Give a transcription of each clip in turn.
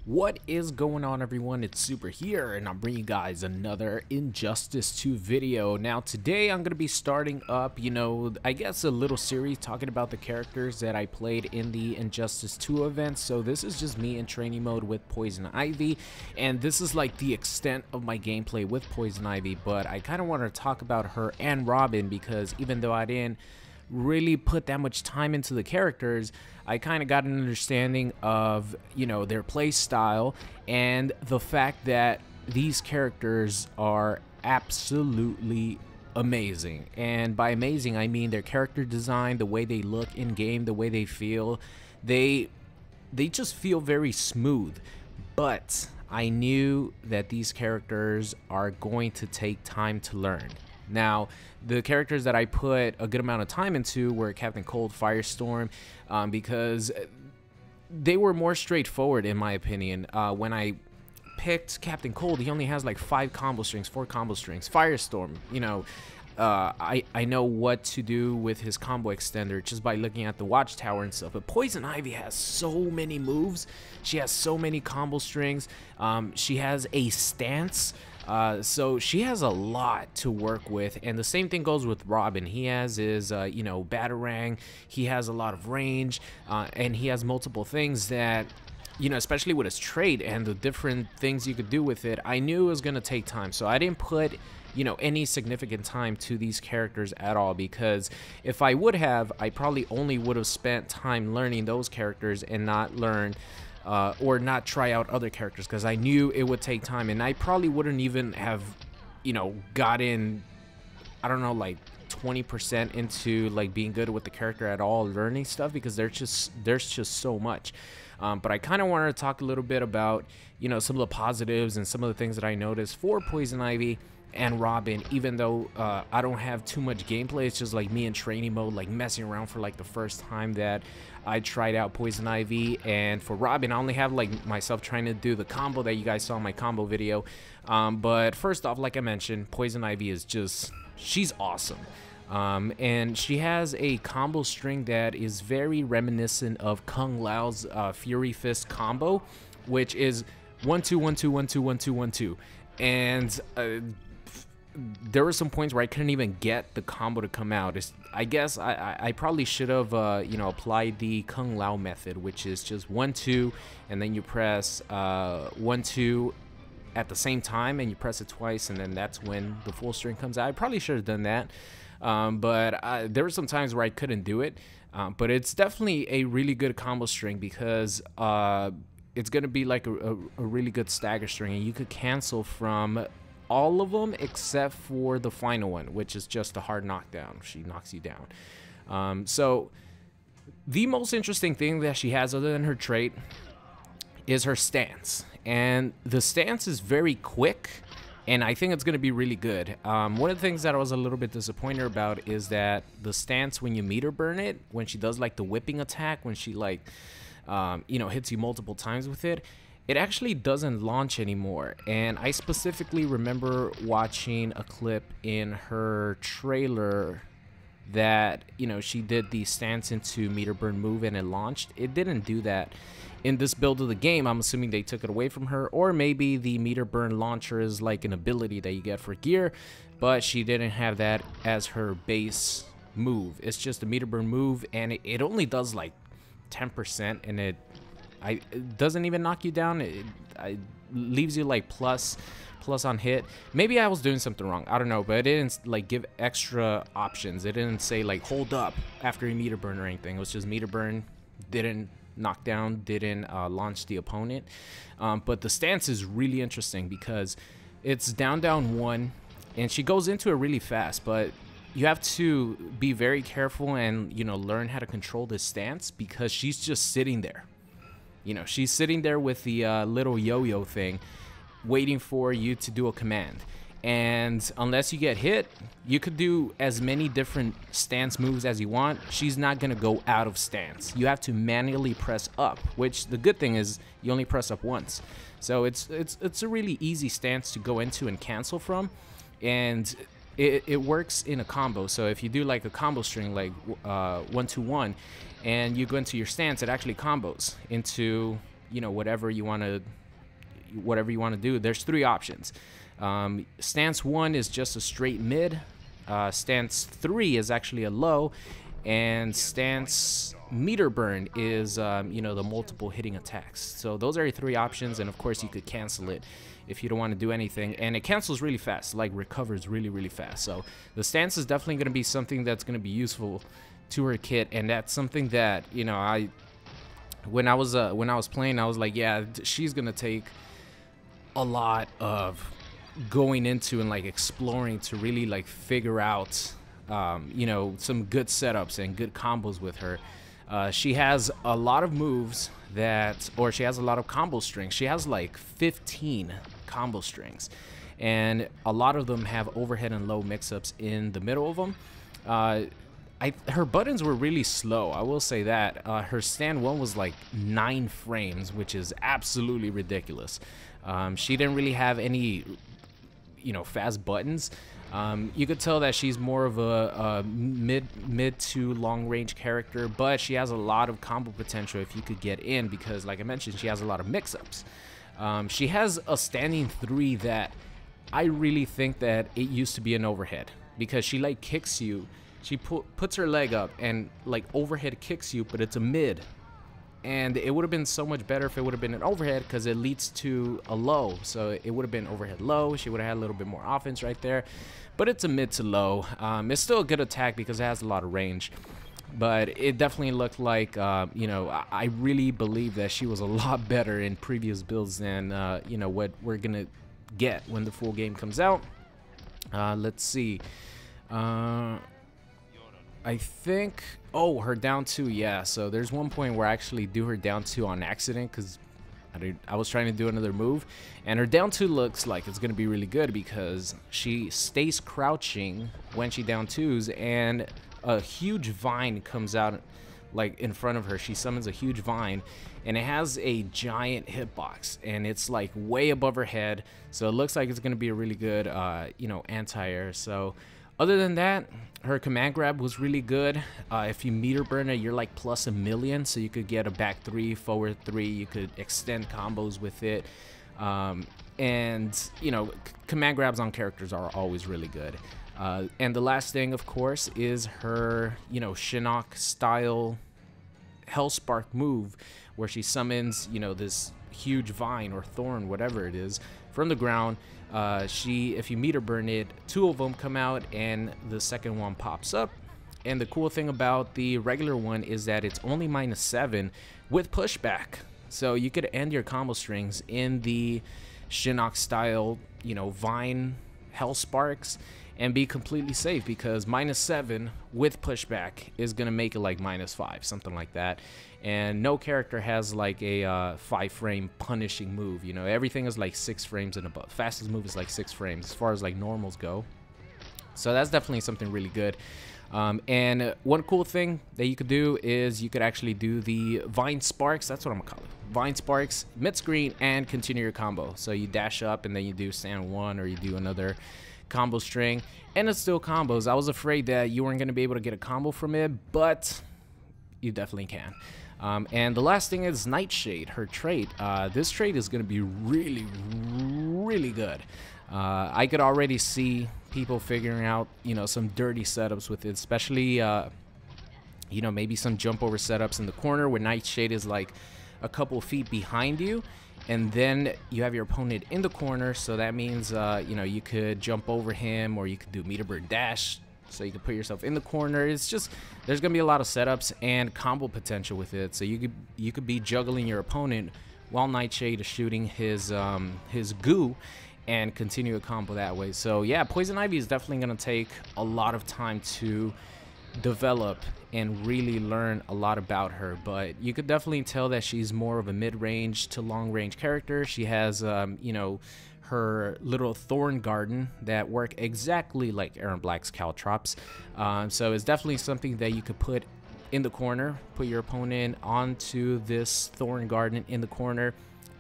What is going on, everyone? It's Super here, and I'm bringing you guys another Injustice 2 video. Now today I'm going to be starting up, I guess a little series talking about the characters that I played in the Injustice 2 event. So this is just me in training mode with Poison Ivy, and this is like the extent of my gameplay with Poison Ivy, but I kind of want to talk about her and Robin because even though I didn't really put that much time into the characters, I kind of got an understanding of, their play style and the fact that these characters are absolutely amazing. And by amazing, I mean their character design, the way they look in game, the way they feel. They just feel very smooth. But I knew that these characters are going to take time to learn. Now, the characters that I put a good amount of time into were Captain Cold, Firestorm, because they were more straightforward in my opinion. When I picked Captain Cold, he only has like 4 combo strings. Firestorm, I know what to do with his combo extender just by looking at the watchtower and stuff. But Poison Ivy has so many moves. She has so many combo strings. She has a stance. So she has a lot to work with, and the same thing goes with Robin. He has his, Batarang. He has a lot of range, and he has multiple things that, especially with his trait and the different things you could do with it. I knew it was going to take time, so I didn't put any significant time to these characters at all, because if I would have, I probably only would have spent time learning those characters and not learn or not try out other characters, because I knew it would take time, and I probably wouldn't even have gotten, I don't know, like 20% into like being good with the character at all, learning stuff, because there's just so much. But I kind of wanted to talk a little bit about some of the positives and some of the things that I noticed for Poison Ivy and Robin, even though I don't have too much gameplay. It's just like me in training mode, like messing around for like the first time that I tried out Poison Ivy. And for Robin, I only have like myself trying to do the combo that you guys saw in my combo video. But first off, like I mentioned, Poison Ivy is she's awesome. And she has a combo string that is very reminiscent of Kung Lao's Fury Fist combo, which is 1-2 1-2 1-2 1-2 1-2. And there were some points where I couldn't even get the combo to come out. I guess I probably should have applied the Kung Lao method, which is just 1-2 and then you press 1-2 at the same time, and you press it twice, and then that's when the full string comes out. I probably should have done that, but there were some times where I couldn't do it. But it's definitely a really good combo string, because it's gonna be like a really good stagger string, and you could cancel from all of them except for the final one, which is just a hard knockdown. She knocks you down. So the most interesting thing that she has, other than her trait, is her stance. And the stance is very quick, and I think it's going to be really good. One of the things that I was a little bit disappointed about is that the stance, when you meter burn it, when she does like the whipping attack, when she like hits you multiple times with it, it actually doesn't launch anymore. And I specifically remember watching a clip in her trailer that she did the stance into meter burn move and it launched. It didn't do that in this build of the game. I'm assuming they took it away from her, or maybe the meter burn launcher is like an ability that you get for gear, but she didn't have that as her base move. It's just a meter burn move, and it only does like 10%, and it doesn't even knock you down. It leaves you like plus on hit. Maybe I was doing something wrong, I don't know, but it didn't like give extra options. It didn't say like hold up after you meter burn or anything. It was just meter burn, didn't knock down, didn't launch the opponent. But the stance is really interesting because it's down 1, and she goes into it really fast, but you have to be very careful and learn how to control this stance, because she's just sitting there. She's sitting there with the little yo-yo thing, waiting for you to do a command. And unless you get hit, you could do as many different stance moves as you want. She's not going to go out of stance. You have to manually press up, which the good thing is you only press up once. So it's a really easy stance to go into and cancel from. And it works in a combo. So if you do like a combo string, like 1-2-1, and you go into your stance, it actually combos into you know, whatever you want to do. There's 3 options. Stance 1 is just a straight mid. Stance 3 is actually a low, and stance meter burn is you know, the multiple hitting attacks. So those are your 3 options, and of course you could cancel it if you don't want to do anything, and it cancels really fast, like recovers really fast. So the stance is definitely going to be something that's going to be useful to her kit, and that's something that, you know, when I was playing, I was like, yeah, she's going to take a lot of going into and like exploring to really like figure out you know, some good setups and good combos with her. She has a lot of moves that, or she has a lot of combo strings. She has like 15 combo strings, and a lot of them have overhead and low mix-ups in the middle of them. Her buttons were really slow, I will say that. Her stand 1 was like 9 frames, which is absolutely ridiculous. She didn't really have any, you know, fast buttons. You could tell that she's more of a mid to long range character, but she has a lot of combo potential if you could get in, because like I mentioned, she has a lot of mix-ups. She has a standing 3 that I really think that it used to be an overhead, because she like kicks you. She puts her leg up and like overhead kicks you, but it's a mid. And it would have been so much better if it would have been an overhead, because it leads to a low. So it would have been overhead low. She would have had a little bit more offense right there. But it's a mid to low. It's still a good attack because it has a lot of range. But it definitely looked like, you know, I really believe that she was a lot better in previous builds than, you know, what we're going to get when the full game comes out. Let's see. I think, oh, her down 2, yeah. So there's one point where I actually do her down 2 on accident, because I was trying to do another move, and her down 2 looks like it's going to be really good because she stays crouching when she down 2s, and a huge vine comes out like in front of her. She summons a huge vine, and it has a giant hitbox, and it's like way above her head, so it looks like it's going to be a really good, you know, anti-air. So other than that, her command grab was really good. If you meter burn it, you're like plus 1,000,000, so you could get a back 3, forward 3. You could extend combos with it. And, you know, command grabs on characters are always really good. And the last thing, of course, is her, you know, Shinnok style Hellspark move, where she summons, you know, this huge vine or thorn, whatever it is, from the ground. If you meter burn it, 2 of them come out and the second one pops up. And the cool thing about the regular one is that it's only -7 with pushback. So you could end your combo strings in the Shinnok style, you know, vine Hellsparks and be completely safe, because -7 with pushback is going to make it like -5, something like that. And no character has like a 5 frame punishing move. You know, everything is like 6 frames and above. Fastest move is like 6 frames as far as like normals go. So that's definitely something really good. And one cool thing that you could do is you could actually do the Vine Sparks. That's what I'm gonna call it. Vine Sparks, mid screen, and continue your combo. So you dash up and then you do stand 1, or you do another combo string, and it's still combos. I was afraid that you weren't gonna be able to get a combo from it, but you definitely can. And the last thing is Nightshade, her trait. This trait is going to be really good. I could already see people figuring out, you know, some dirty setups with it, especially, you know, maybe some jump over setups in the corner where Nightshade is like a couple feet behind you, and then you have your opponent in the corner. So that means, you know, you could jump over him, or you could do meter burn dash. So you can put yourself in the corner. It's just, there's gonna be a lot of setups and combo potential with it. So you could be juggling your opponent while Nightshade is shooting his goo, and continue a combo that way. So yeah, Poison Ivy is definitely gonna take a lot of time to develop and really learn a lot about her. But you could definitely tell that she's more of a mid-range to long-range character. She has, you know, her little thorn garden that work exactly like Erron Black's Caltrops. So it's definitely something that you could put in the corner, put your opponent onto this thorn garden in the corner,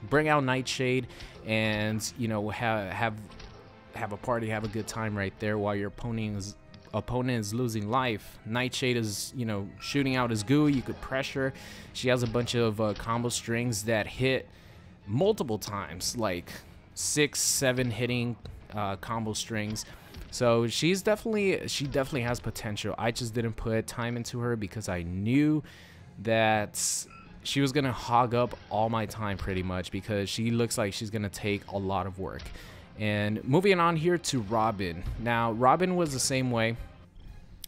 bring out Nightshade, and, you know, have a party, have a good time right there while your opponent opponent is losing life, Nightshade is, you know, shooting out his goo. You could pressure. She has a bunch of combo strings that hit multiple times, like 6, 7 hitting combo strings. So she definitely has potential. I just didn't put time into her because I knew that she was gonna hog up all my time pretty much, because she looks like she's gonna take a lot of work. And moving on here to Robin. Now, Robin was the same way,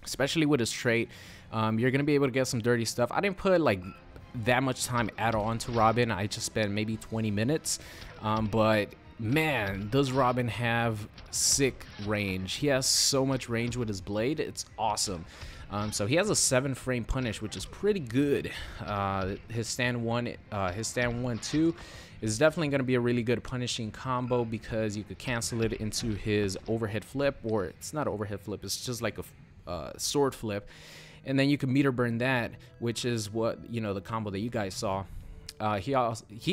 especially with his trait. You're gonna be able to get some dirty stuff. I didn't put like that much time at all into Robin. I just spent maybe 20 minutes. But man, does Robin have sick range. He has so much range with his blade. It's awesome. So he has a 7-frame punish, which is pretty good. His stand 1-2 is definitely going to be a really good punishing combo, because you could cancel it into his overhead flip, or it's not overhead flip, it's just like a sword flip, and then you can meter burn that, which is what, you know, the combo that you guys saw. He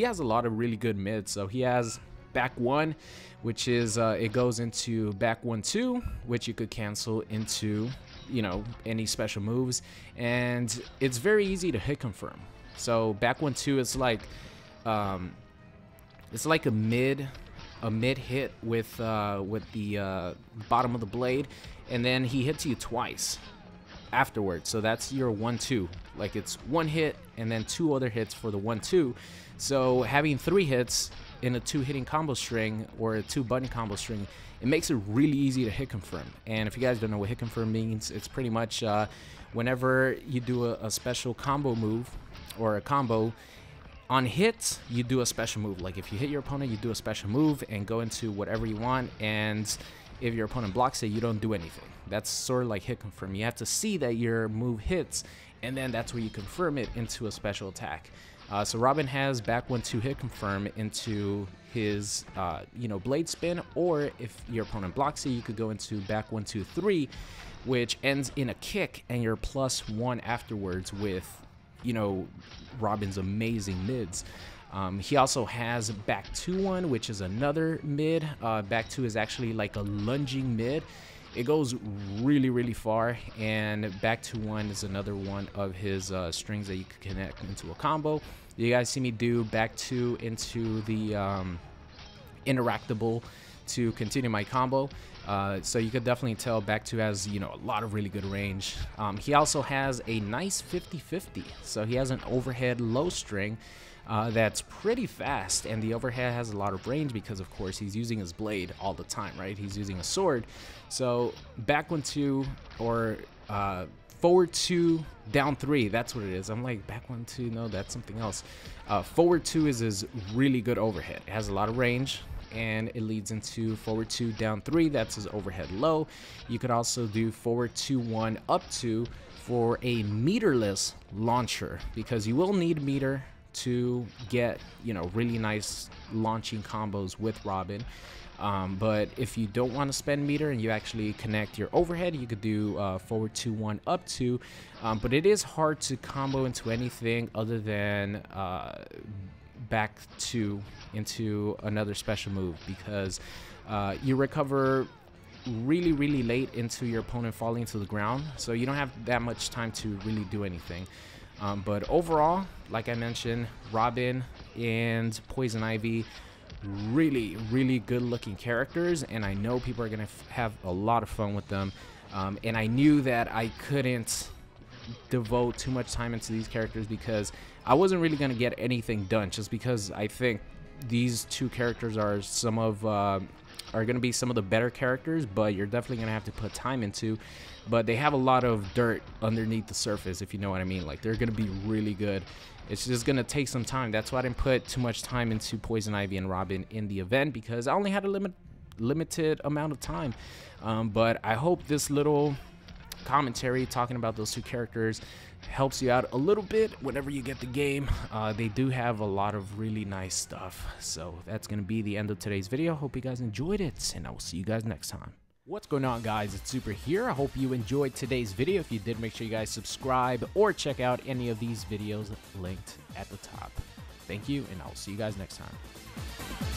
has a lot of really good mids. So he has back 1, which is it goes into back 1-2, which you could cancel into, you know, any special moves, and it's very easy to hit confirm. So back 1-2 is like it's like a mid hit with the bottom of the blade, and then he hits you twice afterwards. So that's your 1-2. Like, it's 1 hit and then 2 other hits for the 1-2. So having 3 hits in a 2-hitting combo string, or a 2-button combo string, it makes it really easy to hit confirm. And if you guys don't know what hit confirm means, it's pretty much whenever you do a special combo move or a combo, on hits you do a special move. Like, if you hit your opponent, you do a special move and go into whatever you want, and if your opponent blocks it, you don't do anything. That's sort of like hit confirm. You have to see that your move hits, and then that's where you confirm it into a special attack. So Robin has back 1-2 hit confirm into his you know, blade spin, or if your opponent blocks it, you could go into back 1-2-3, which ends in a kick, and you're +1 afterwards with, you know, Robin's amazing mids. He also has back 2-1, which is another mid. Back 2 is actually like a lunging mid. It goes really, really far, and back 2-1 is another one of his strings that you can connect into a combo. You guys see me do back 2 into the interactable to continue my combo. So you could definitely tell back 2 has, you know, a lot of really good range. He also has a nice 50-50. So he has an overhead low string that's pretty fast, and the overhead has a lot of range because, of course, he's using his blade all the time, right? He's using a sword. So back 1-2, or forward 2, down 3, that's what it is. I'm like, back 1-2, no, that's something else. Forward 2 is his really good overhead. It has a lot of range, and it leads into forward 2, down 3. That's his overhead low. You could also do forward 2-1, up 2 for a meterless launcher, because you will need meter to get, you know, really nice launching combos with Robin. But if you don't want to spend meter and you actually connect your overhead, you could do forward 2-1, up 2. But it is hard to combo into anything other than back 2 into another special move, because you recover really late into your opponent falling to the ground, so you don't have that much time to really do anything. But overall, like I mentioned, Robin and Poison Ivy, really good looking characters, and I know people are gonna have a lot of fun with them. And I knew that I couldn't devote too much time into these characters because I wasn't really gonna get anything done, just because I think these 2 characters are gonna be some of the better characters, but you're definitely gonna have to put time into. But they have a lot of dirt underneath the surface, if you know what I mean. Like, they're gonna be really good. It's just gonna take some time. That's why I didn't put too much time into Poison Ivy and Robin in the event, because I only had a limited amount of time. But I hope this little commentary talking about those 2 characters helps you out a little bit whenever you get the game. They do have a lot of really nice stuff. So that's gonna be the end of today's video. Hope you guys enjoyed it, and I will see you guys next time. What's going on, guys? It's Super here. I hope you enjoyed today's video. If you did, make sure you guys subscribe or check out any of these videos linked at the top. Thank you, and I'll see you guys next time.